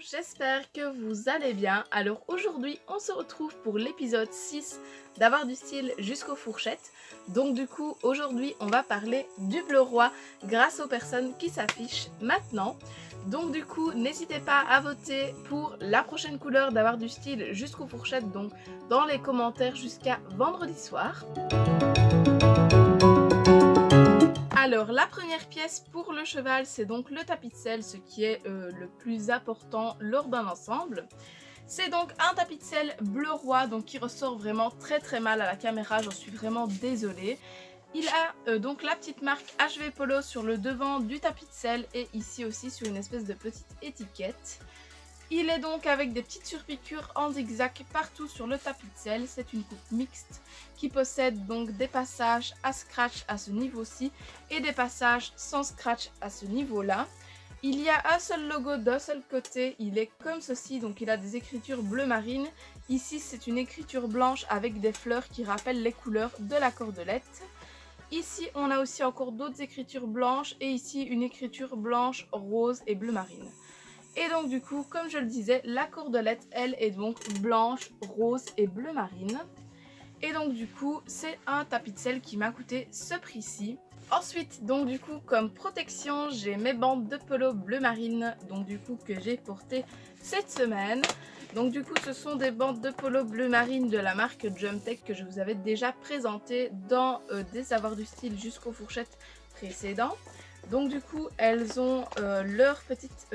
j'espère que vous allez bien. Alors aujourd'hui on se retrouve pour l'épisode 6 d'avoir du style jusqu'aux fourchettes. Donc du coup aujourd'hui on va parler du bleu roi grâce aux personnes qui s'affichent maintenant. Donc du coup n'hésitez pas à voter pour la prochaine couleur d'avoir du style jusqu'aux fourchettes, donc dans les commentaires jusqu'à vendredi soir. Alors la première pièce pour le cheval, c'est donc le tapis de selle, ce qui est le plus important lors d'un ensemble. C'est donc un tapis de selle bleu roi, donc qui ressort vraiment très mal à la caméra, j'en suis vraiment désolée. Il a donc la petite marque HV Polo sur le devant du tapis de selle et ici aussi sur une espèce de petite étiquette. Il est donc avec des petites surpiqûres en zigzag partout sur le tapis de selle. C'est une coupe mixte qui possède donc des passages à scratch à ce niveau-ci et des passages sans scratch à ce niveau-là. Il y a un seul logo d'un seul côté, il est comme ceci, donc il a des écritures bleu marine. Ici c'est une écriture blanche avec des fleurs qui rappellent les couleurs de la cordelette. Ici on a aussi encore d'autres écritures blanches et ici une écriture blanche, rose et bleu marine. Et donc du coup, comme je le disais, la cordelette, elle, est donc blanche, rose et bleu marine. Et donc du coup, c'est un tapis de selle qui m'a coûté ce prix-ci. Ensuite, donc du coup, comme protection, j'ai mes bandes de polo bleu marine, donc du coup, que j'ai portées cette semaine. Donc du coup, ce sont des bandes de polo bleu marine de la marque Jumptech que je vous avais déjà présentées dans des avoirs du style jusqu'aux fourchettes précédents. Donc du coup elles ont leur petite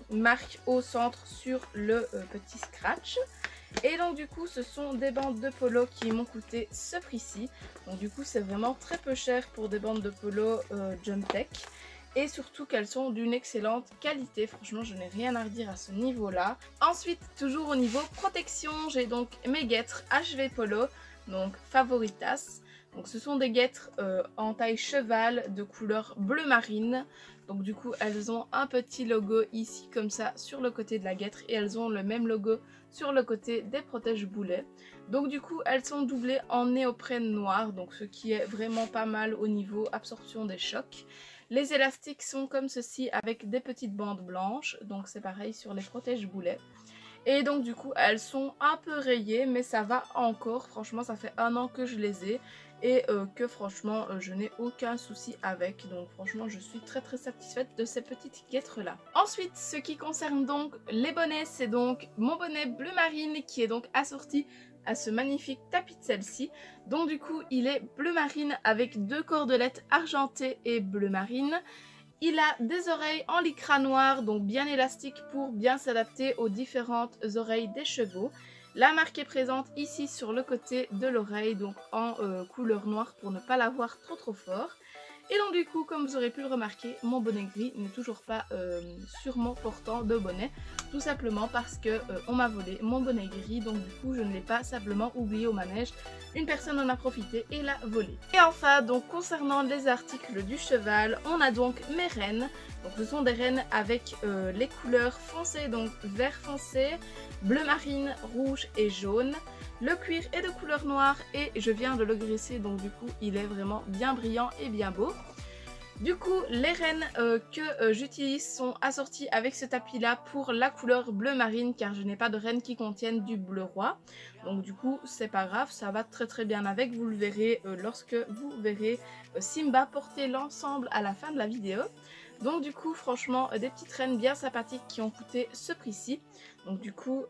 marque au centre sur le petit scratch. Et donc du coup ce sont des bandes de polo qui m'ont coûté ce prix-ci. Donc du coup c'est vraiment très peu cher pour des bandes de polo Jumptech. Et surtout qu'elles sont d'une excellente qualité, franchement je n'ai rien à redire à ce niveau-là. Ensuite, toujours au niveau protection, j'ai donc mes guêtres HV Polo, donc Favoritas. Donc ce sont des guêtres en taille cheval de couleur bleu marine. Donc du coup elles ont un petit logo ici comme ça sur le côté de la guêtre et elles ont le même logo sur le côté des protège boulets. Donc du coup elles sont doublées en néoprène noir, donc ce qui est vraiment pas mal au niveau absorption des chocs. Les élastiques sont comme ceci avec des petites bandes blanches, donc c'est pareil sur les protège boulets. Et donc du coup elles sont un peu rayées mais ça va encore, franchement ça fait 1 an que je les ai et que franchement je n'ai aucun souci avec, donc franchement je suis très satisfaite de ces petites guêtres là. Ensuite ce qui concerne donc les bonnets, c'est donc mon bonnet bleu marine qui est donc assorti à ce magnifique tapis de celle-ci. Donc du coup il est bleu marine avec 2 cordelettes argentées et bleu marine. Il a des oreilles en lycra noir, donc bien élastiques pour bien s'adapter aux différentes oreilles des chevaux. La marque est présente ici sur le côté de l'oreille, donc en couleur noire pour ne pas la voir trop fort. Et donc du coup, comme vous aurez pu le remarquer, mon bonnet gris n'est toujours pas sûrement portant de bonnet. Tout simplement parce que on m'a volé mon bonnet gris, donc du coup je ne l'ai pas simplement oublié au manège. Une personne en a profité et l'a volé. Et enfin, donc concernant les articles du cheval, on a donc mes rênes. Donc ce sont des rênes avec les couleurs foncées, donc vert foncé, bleu marine, rouge et jaune. Le cuir est de couleur noire et je viens de le graisser, donc du coup il est vraiment bien brillant et bien beau. Du coup les rênes que j'utilise sont assorties avec ce tapis là pour la couleur bleu marine, car je n'ai pas de rênes qui contiennent du bleu roi. Donc du coup c'est pas grave, ça va très bien avec, vous le verrez lorsque vous verrez Simba porter l'ensemble à la fin de la vidéo. Donc du coup franchement des petites rênes bien sympathiques qui ont coûté ce prix-ci. Donc du coup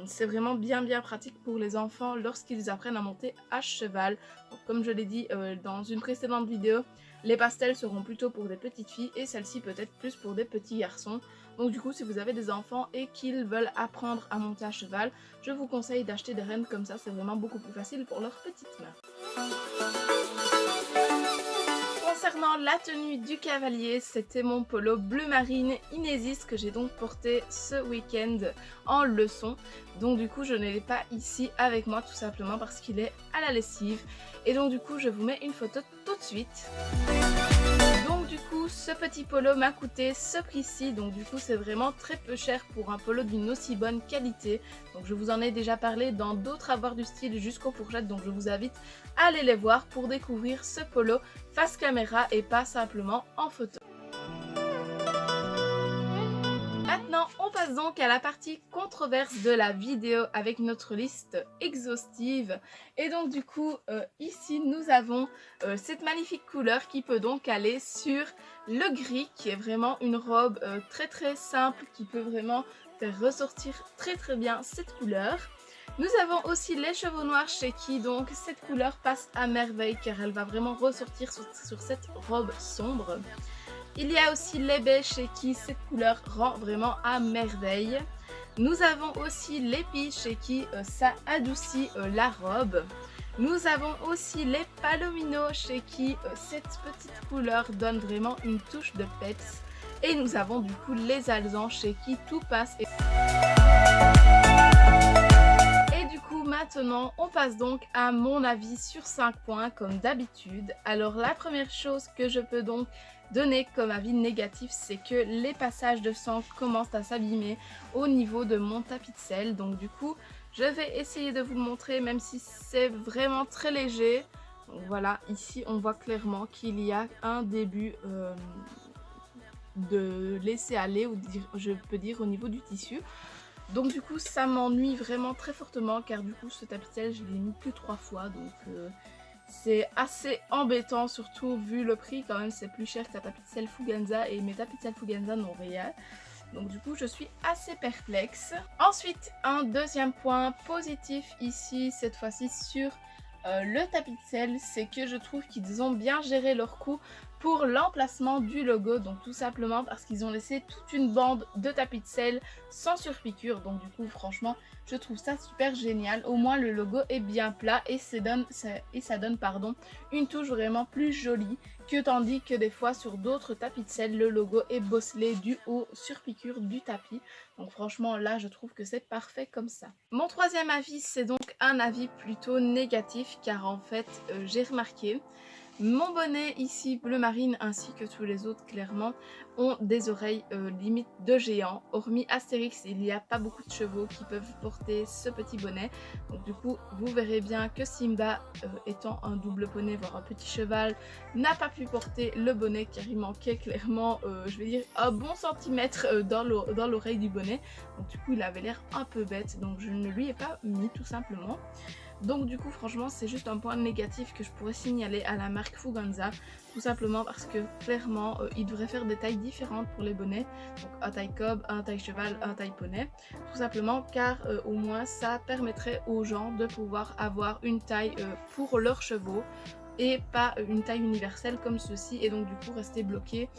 c'est vraiment bien pratique pour les enfants lorsqu'ils apprennent à monter à cheval. Donc, comme je l'ai dit dans une précédente vidéo, les pastels seront plutôt pour des petites filles et celle-ci peut-être plus pour des petits garçons. Donc du coup si vous avez des enfants et qu'ils veulent apprendre à monter à cheval, je vous conseille d'acheter des rênes comme ça, c'est vraiment beaucoup plus facile pour leurs petites mains. Concernant la tenue du cavalier, c'était mon polo bleu marine Inésis que j'ai donc porté ce week-end en leçon. Donc du coup je ne l'ai pas ici avec moi tout simplement parce qu'il est à la lessive. Et donc du coup je vous mets une photo tout de suite. Donc du coup ce petit polo m'a coûté ce prix-ci, donc du coup c'est vraiment très peu cher pour un polo d'une aussi bonne qualité. Donc je vous en ai déjà parlé dans d'autres avoirs du style jusqu'aux fourchettes, donc je vous invite à aller les voir pour découvrir ce polo face caméra et pas simplement en photo. Maintenant Maintenant, on passe donc à la partie controverse de la vidéo avec notre liste exhaustive. Et donc du coup, ici nous avons cette magnifique couleur qui peut donc aller sur le gris, qui est vraiment une robe très très simple, qui peut vraiment faire ressortir très très bien cette couleur. Nous avons aussi les chevaux noirs chez qui donc cette couleur passe à merveille car elle va vraiment ressortir sur cette robe sombre. Il y a aussi les beiges chez qui cette couleur rend vraiment à merveille. Nous avons aussi les piges chez qui ça adoucit la robe. Nous avons aussi les palominos chez qui cette petite couleur donne vraiment une touche de peps. Et nous avons du coup les alezans chez qui tout passe. Et du coup maintenant on passe donc à mon avis sur 5 points comme d'habitude. Alors la première chose que je peux donc donner comme avis négatif, c'est que les passages de sang commencent à s'abîmer au niveau de mon tapis de selle. Donc du coup je vais essayer de vous le montrer même si c'est vraiment très léger. Donc voilà, ici on voit clairement qu'il y a un début de laisser aller, ou je peux dire au niveau du tissu. Donc du coup ça m'ennuie vraiment très fortement car du coup ce tapis de selle je l'ai mis que 3 fois, donc c'est assez embêtant, surtout vu le prix. Quand même c'est plus cher qu'un tapis de selle Fuganza et mes tapis de selle Fuganza n'ont rien. Donc du coup je suis assez perplexe. Ensuite un deuxième point positif ici, cette fois-ci sur le tapis de selle, c'est que je trouve qu'ils ont bien géré leur coût pour l'emplacement du logo. Donc tout simplement parce qu'ils ont laissé toute une bande de tapis de selle sans surpiqûre. Donc du coup franchement je trouve ça super génial. Au moins le logo est bien plat et ça donne une touche vraiment plus jolie, que tandis que des fois sur d'autres tapis de selle le logo est bosselé dû aux surpiqûres du tapis. Donc franchement là je trouve que c'est parfait comme ça. Mon troisième avis, c'est donc un avis plutôt négatif car en fait j'ai remarqué mon bonnet ici bleu marine ainsi que tous les autres clairement ont des oreilles limite de géant. Hormis Astérix, il n'y a pas beaucoup de chevaux qui peuvent porter ce petit bonnet. Donc du coup vous verrez bien que Simba étant un double poney voire un petit cheval n'a pas pu porter le bonnet car il manquait clairement je vais dire un bon centimètre dans l'oreille du bonnet. Donc du coup il avait l'air un peu bête, donc je ne lui ai pas mis tout simplement. Donc du coup franchement c'est juste un point négatif que je pourrais signaler à la marque Fuganza, tout simplement parce que clairement ils devraient faire des tailles différentes pour les bonnets, donc un taille cob, un taille cheval, un taille poney, tout simplement car au moins ça permettrait aux gens de pouvoir avoir une taille pour leurs chevaux et pas une taille universelle comme ceci, et donc du coup rester bloqué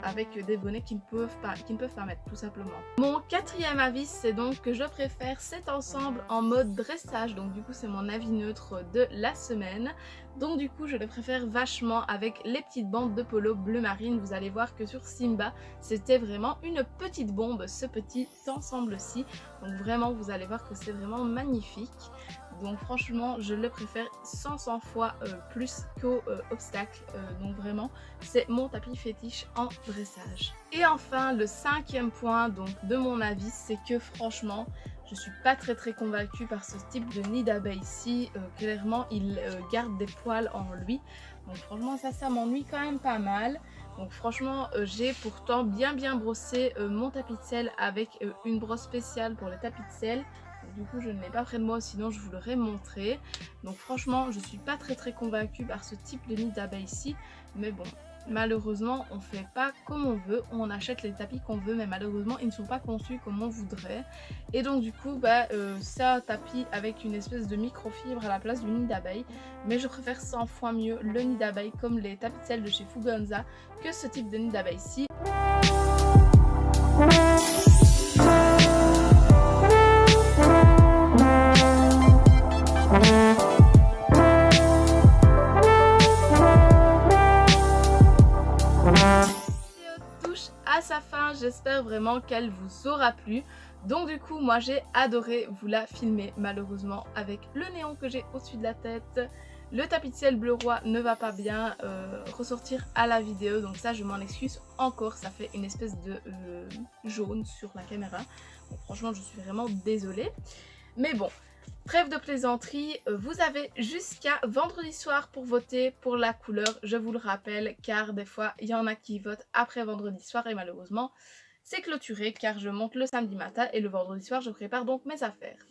avec des bonnets qui ne peuvent pas mettre tout simplement. Mon quatrième avis, c'est donc que je préfère cet ensemble en mode dressage, donc du coup c'est mon avis neutre de la semaine. Donc du coup je le préfère vachement avec les petites bandes de polo bleu marine. Vous allez voir que sur Simba c'était vraiment une petite bombe ce petit ensemble-ci, donc vraiment vous allez voir que c'est vraiment magnifique. Donc franchement je le préfère 100 fois plus qu'au obstacle, donc vraiment c'est mon tapis fétiche en dressage. Et enfin le cinquième point donc de mon avis, c'est que franchement je suis pas très convaincue par ce type de nid d'abeille ici. Clairement il garde des poils en lui, donc franchement ça m'ennuie quand même pas mal. Donc franchement j'ai pourtant bien brossé mon tapis de selle avec une brosse spéciale pour les tapis de selle. Du coup je ne l'ai pas près de moi, sinon je vous l'aurais montré. Donc franchement je suis pas très convaincue par ce type de nid d'abeille ici. Mais bon, malheureusement on fait pas comme on veut, on achète les tapis qu'on veut, mais malheureusement ils ne sont pas conçus comme on voudrait. Et donc du coup c'est un tapis avec une espèce de microfibre à la place du nid d'abeille. Mais je préfère 100 fois mieux le nid d'abeille comme les tapis de selle de chez Fuganza que ce type de nid d'abeille ici. Sa fin, j'espère vraiment qu'elle vous aura plu. Donc du coup moi j'ai adoré vous la filmer. Malheureusement avec le néon que j'ai au-dessus de la tête, le tapis de ciel bleu roi ne va pas bien ressortir à la vidéo, donc ça je m'en excuse encore, ça fait une espèce de jaune sur la caméra. Donc franchement je suis vraiment désolée, mais bon. Trêve de plaisanterie, vous avez jusqu'à vendredi soir pour voter pour la couleur, je vous le rappelle, car des fois il y en a qui votent après vendredi soir et malheureusement c'est clôturé car je monte le samedi matin et le vendredi soir, je prépare donc mes affaires.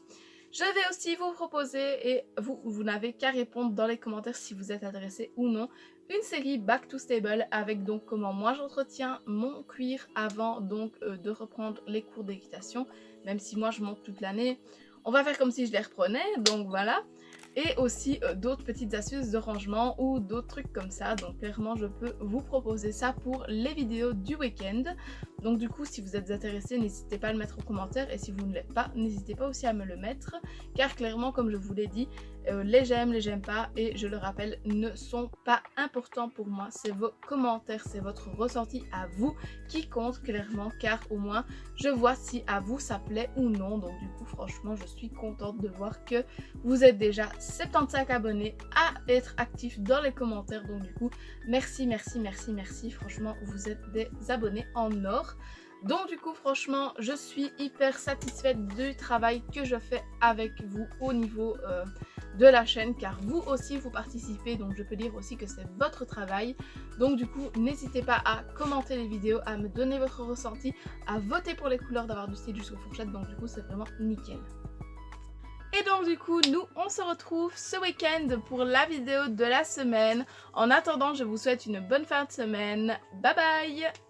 Je vais aussi vous proposer, et vous n'avez qu'à répondre dans les commentaires si vous êtes intéressé ou non, une série Back to Stable avec donc comment moi j'entretiens mon cuir avant donc de reprendre les cours d'équitation, même si moi je monte toute l'année. On va faire comme si je les reprenais, donc voilà. Et aussi d'autres petites astuces de rangement ou d'autres trucs comme ça. Donc clairement je peux vous proposer ça pour les vidéos du week-end. Donc du coup si vous êtes intéressé, n'hésitez pas à le mettre en commentaire. Et si vous ne l'êtes pas, n'hésitez pas aussi à me le mettre. Car clairement comme je vous l'ai dit, les j'aime pas, et je le rappelle, ne sont pas importants pour moi. C'est vos commentaires, c'est votre ressenti à vous qui compte clairement. Car au moins je vois si à vous ça plaît ou non. Donc du coup franchement je suis contente de voir que vous êtes déjà 75 abonnés à être actifs dans les commentaires. Donc du coup merci, franchement vous êtes des abonnés en or. Donc du coup franchement je suis hyper satisfaite du travail que je fais avec vous au niveau de la chaîne, car vous aussi vous participez, donc je peux dire aussi que c'est votre travail. Donc du coup n'hésitez pas à commenter les vidéos, à me donner votre ressenti, à voter pour les couleurs, d'avoir du style jusqu'aux fourchettes. Donc du coup c'est vraiment nickel. Et donc du coup, nous, on se retrouve ce week-end pour la vidéo de la semaine. En attendant, je vous souhaite une bonne fin de semaine. Bye bye!